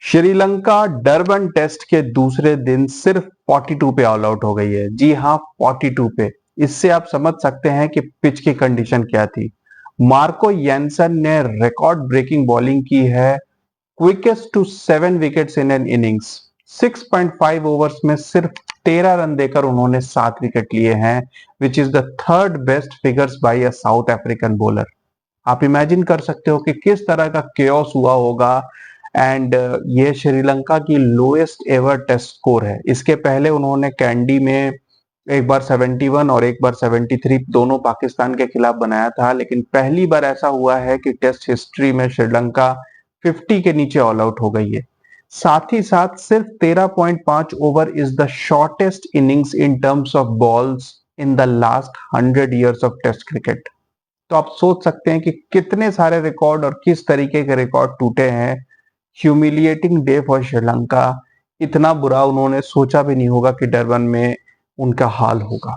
Sri Lanka Durban test के दूसरे दिन सिर्फ 42 पे ऑल आउट हो गई है। जी हाँ, 42 पे। इससे आप समझ सकते हैं कि पिच की कंडीशन क्या थी। मार्को येंसन ने रिकॉर्ड ब्रेकिंग बॉलिंग की है। Quickest to 7 wickets in an innings. 6.5 overs में सिर्फ 13 रन देकर उन्होंने 7 विकेट लिए हैं, which is the third best figures by a South African bowler. आप इमेजिन कर सकते हो कि किस तरह का केओस हुआ होगा। एंड ये श्रीलंका की लोएस्ट एवर टेस्ट स्कोर है। इसके पहले उन्होंने कैंडी में एक बार 71 और एक बार 73 दोनों पाकिस्तान के खिलाफ बनाया था, लेकिन पहली बार ऐसा हुआ है कि टेस्ट हिस्ट्री में श्रीलंका 50 के नीचे ऑल आउट हो गई है। साथ ही साथ सिर्फ 13.5 over is the shortest innings in terms of balls in the last 100 years of test cricket. तो आप सोच सकते हैं कि कितने सारे रिकॉर्ड और किस तरीके के रिकॉर्ड टूटे हैं। Humiliating day for Sri Lanka. इतना बुरा उन्होंने सोचा भी नहीं होगा कि डरबन में उनका हाल होगा।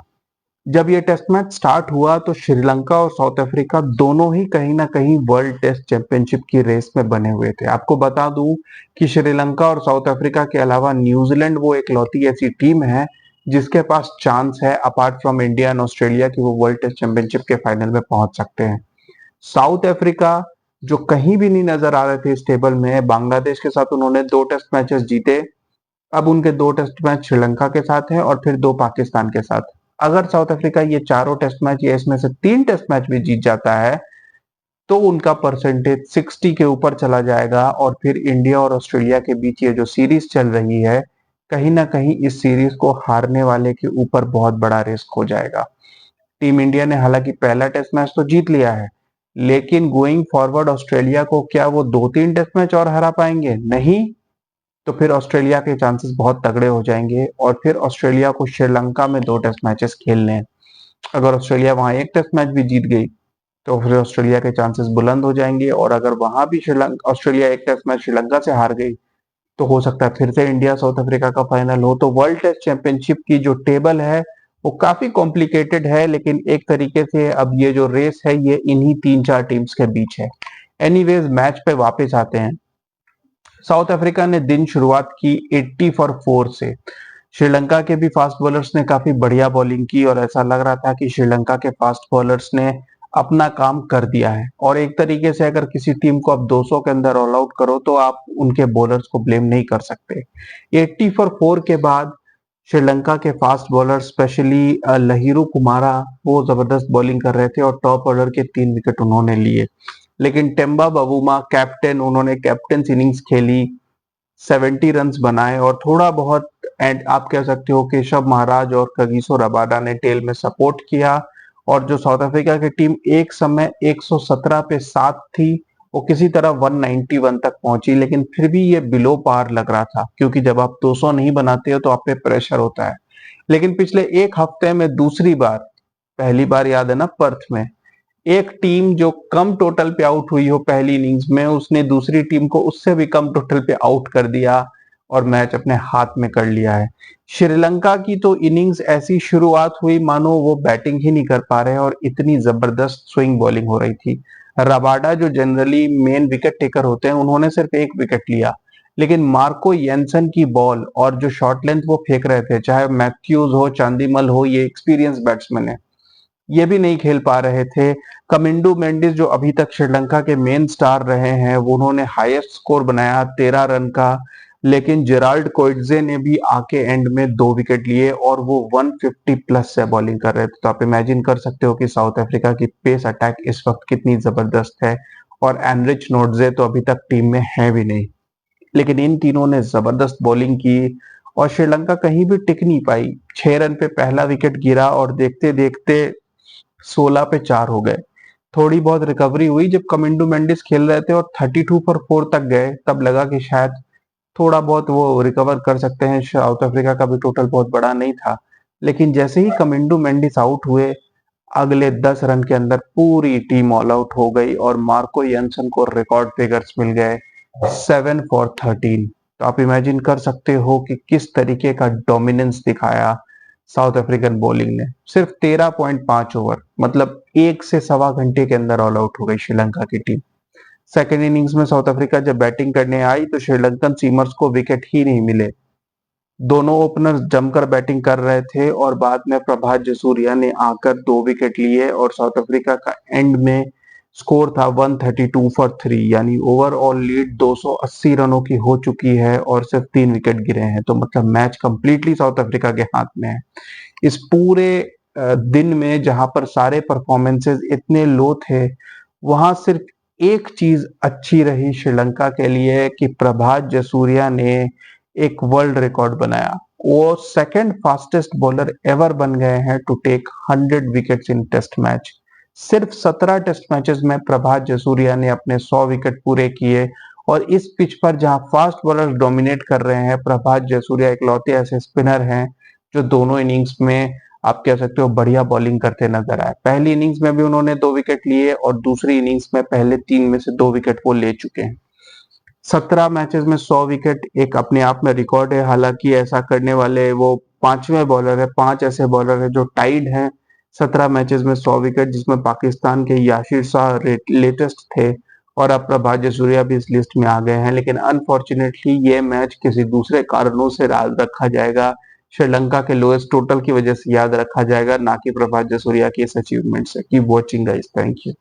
जब ये टेस्ट मैच स्टार्ट हुआ तो श्रीलंका और साउथ अफ्रीका दोनों ही कहीं ना कहीं वर्ल्ड टेस्ट चैंपियनशिप की रेस में बने हुए थे। आपको बता दूं कि श्रीलंका और साउथ अफ्रीका के अलावा न्यूजीलैंड वो इकलौती ऐसी टीम है जिसके पास चांस है apart from India and Australia की वो वर्ल्ड टेस्ट चैंपियनशिप के फाइनल में पहुंच सकते हैं। साउथ अफ्रीका जो कहीं भी नहीं नजर आ रहे थे इस टेबल में, बांग्लादेश के साथ उन्होंने 2 टेस्ट मैचेस जीते। अब उनके 2 टेस्ट मैच श्रीलंका के साथ है और फिर 2 पाकिस्तान के साथ। अगर साउथ अफ्रीका ये चारों टेस्ट मैच या इसमें से 3 टेस्ट मैच भी जीत जाता है तो उनका परसेंटेज 60 के ऊपर चला जाएगा और फिर इंडिया और ऑस्ट्रेलिया के बीच ये जो सीरीज चल रही है, कहीं ना कहीं इस सीरीज को हारने वाले के ऊपर बहुत बड़ा रिस्क हो जाएगा। टीम इंडिया ने हालांकि पहला टेस्ट मैच तो जीत लिया है, लेकिन गोइंग फॉरवर्ड ऑस्ट्रेलिया को क्या वो 2-3 टेस्ट मैच और हरा पाएंगे? नहीं। तो फिर ऑस्ट्रेलिया के चांसेस बहुत तगड़े हो जाएंगे और फिर ऑस्ट्रेलिया को श्रीलंका में 2 टेस्ट मैचेस खेलने हैं। अगर ऑस्ट्रेलिया वहां एक टेस्ट मैच भी जीत गई तो फिर ऑस्ट्रेलिया के चांसेस बुलंद हो जाएंगे, और अगर वहां भी श्रीलंका ऑस्ट्रेलिया एक टेस्ट मैच श्रीलंका से हार गई तो हो सकता है फिर से इंडिया साउथ अफ्रीका का फाइनल हो। तो वर्ल्ड टेस्ट चैंपियनशिप की जो टेबल है वो काफी कॉम्प्लिकेटेड है, लेकिन एक तरीके से अब ये जो रेस है ये इन्हीं 3-4 टीम्स के बीच है। एनीवेज, मैच पे वापस आते हैं। साउथ अफ्रीका ने दिन शुरुआत की 80 फॉर 4 से। श्रीलंका के भी फास्ट बॉलर्स ने काफी बढ़िया बॉलिंग की और ऐसा लग रहा था कि श्रीलंका के फास्ट बॉलर्स ने अपना काम कर दिया है। और एक तरीके से अगर किसी टीम को आप 200 के अंदर ऑल आउट करो तो आप उनके बॉलर्स को ब्लेम नहीं कर सकते। 80 फॉर 4 के बाद श्रीलंका के fast bowler specially Lahiru Kumara वो जबरदस्त बॉलिंग कर रहे थे और टॉप ऑर्डर के 3 विकेट उन्होंने लिए। लेकिन टेम्बा बवुमा कैप्टन, उन्होंने कैप्टन इनिंग्स खेली, 70 रन्स बनाए और थोड़ा बहुत एंड आप कह सकते हो केशव महाराज और कगिसो रबाडा ने टेल में सपोर्ट किया। और जो साउथ अफ्रीका की टीम एक समय 117 पे 7 थी, वो किसी तरह 191 तक पहुंची, लेकिन फिर भी ये बिलो पार लग रहा था क्योंकि जब आप 200 नहीं बनाते हो तो आप पे प्रेशर होता है। लेकिन पिछले एक हफ्ते में दूसरी बार, पहली बार याद है ना पर्थ में, एक टीम जो कम टोटल पे आउट हुई हो पहली इनिंग्स में, उसने दूसरी टीम को उससे भी कम टोटल पे आउट कर दिया और मैच अपने हाथ में कर लिया है। श्रीलंका की तो इनिंग्स ऐसी शुरुआत हुई मानो वो बैटिंग ही नहीं कर पा रहे और इतनी जबरदस्त स्विंग बॉलिंग हो रही थी। रबाडा जो जनरली मेन विकेट टेकर होते हैं, उन्होंने सिर्फ 1 विकेट लिया, लेकिन मार्को येंसन की बॉल और जो शॉर्ट लेंथ वो फेंक रहे थे, चाहे मैथ्यूज हो, चांदीमल हो, ये एक्सपीरियंस बैट्समैन है, ये भी नहीं खेल पा रहे थे। कमिंडू मेंडिस जो अभी तक श्रीलंका के मेन स्टार रहे हैं, वो उन्होंने हाईएस्ट स्कोर बनाया 13 रन का, लेकिन जेराल्ड कोइटजे ने भी आके एंड में 2 विकेट लिए और वो 150 प्लस से बॉलिंग कर रहे थे। तो आप इमेजिन कर सकते हो कि साउथ अफ्रीका की पेस अटैक इस वक्त कितनी जबरदस्त है। और एनरिच नोड्जे तो अभी तक टीम में है भी नहीं, लेकिन इन तीनों ने जबरदस्त बॉलिंग की और श्रीलंका कहीं भी टिक नहीं पाई। 6 रन पे पहला विकेट गिरा और देखते देखते 16 पे 4 हो गए। थोड़ी बहुत रिकवरी हुई जब कमिंडू मेंडिस खेल रहे थे और 32 पर 4 तक गए, तब लगा कि शायद थोड़ा बहुत वो रिकवर कर सकते हैं। साउथ अफ्रीका का भी टोटल बहुत बड़ा नहीं था, लेकिन जैसे ही कमिंडू मेंडिस आउट हुए, अगले 10 रन के अंदर पूरी टीम ऑल आउट हो गई और मार्को येंसन को रिकॉर्ड फिगर्स मिल गए 7 फॉर 13। तो आप इमेजिन कर सकते हो कि किस तरीके का डोमिनेंस दिखाया साउथ अफ्रीकन बॉलिंग ने। सिर्फ 13.5 ओवर, मतलब 1 से सवा घंटे के अंदर ऑल आउट हो गई श्रीलंका की टीम। सेकेंड इनिंग्स में साउथ अफ्रीका जब बैटिंग करने आई तो श्रीलंकन सीमर्स को विकेट ही नहीं मिले। दोनों ओपनर्स जमकर बैटिंग कर रहे थे और बाद में प्रभात जसूरिया ने आकर 2 विकेट लिए और साउथ अफ्रीका का एंड में स्कोर था 132 फॉर 3, यानी ओवरऑल लीड 280 रनों की हो चुकी है और सिर्फ 3 विकेट गिरे हैं। तो मतलब मैच कंप्लीटली साउथ अफ्रीका के हाथ में है। इस पूरे दिन में जहां पर सारे परफॉर्मेंसेस इतने लो थे, वहां सिर्फ एक चीज अच्छी रही श्रीलंका के लिए कि प्रभात जसूरिया ने एक वर्ल्ड रिकॉर्ड बनाया। वो सेकंड फास्टेस्ट बॉलर एवर बन गए हैं to take 100 wickets in test match. सिर्फ 17 टेस्ट मैचेस में प्रभात जसूरिया ने अपने 100 विकेट पूरे किए और इस पिच पर जहां फास्ट बॉलर्स डोमिनेट कर रहे हैं, प्रभात जसूरिया इकलौते ऐसे स्पिनर हैं जो दोनों इनिंग्स में आप कह सकते हो बढ़िया बॉलिंग करते नजर आए। पहली इनिंग्स में भी उन्होंने 2 विकेट लिए और दूसरी इनिंग्स में पहले 3 में से 2 विकेट वो ले चुके हैं। 17 मैचेस में 100 विकेट एक अपने आप में रिकॉर्ड है। हालांकि ऐसा करने वाले वो 5वें बॉलर है, 5 ऐसे बॉलर है जो टाइड हैं 17 मैचेस में 100 विकेट, जिसमें पाकिस्तान के याशिर शाह लेटेस्ट थे और अब प्रभात जसूरिया भी इस लिस्ट में आ गए हैं। लेकिन अनफॉर्चुनेटली ये मैच किसी दूसरे कारणों से याद रखा जाएगा, श्रीलंका के लोएस्ट टोटल की वजह से याद रखा जाएगा, ना कि प्रभात जसूरिया की इस अचीवमेंट से। Keep watching guys, thank you.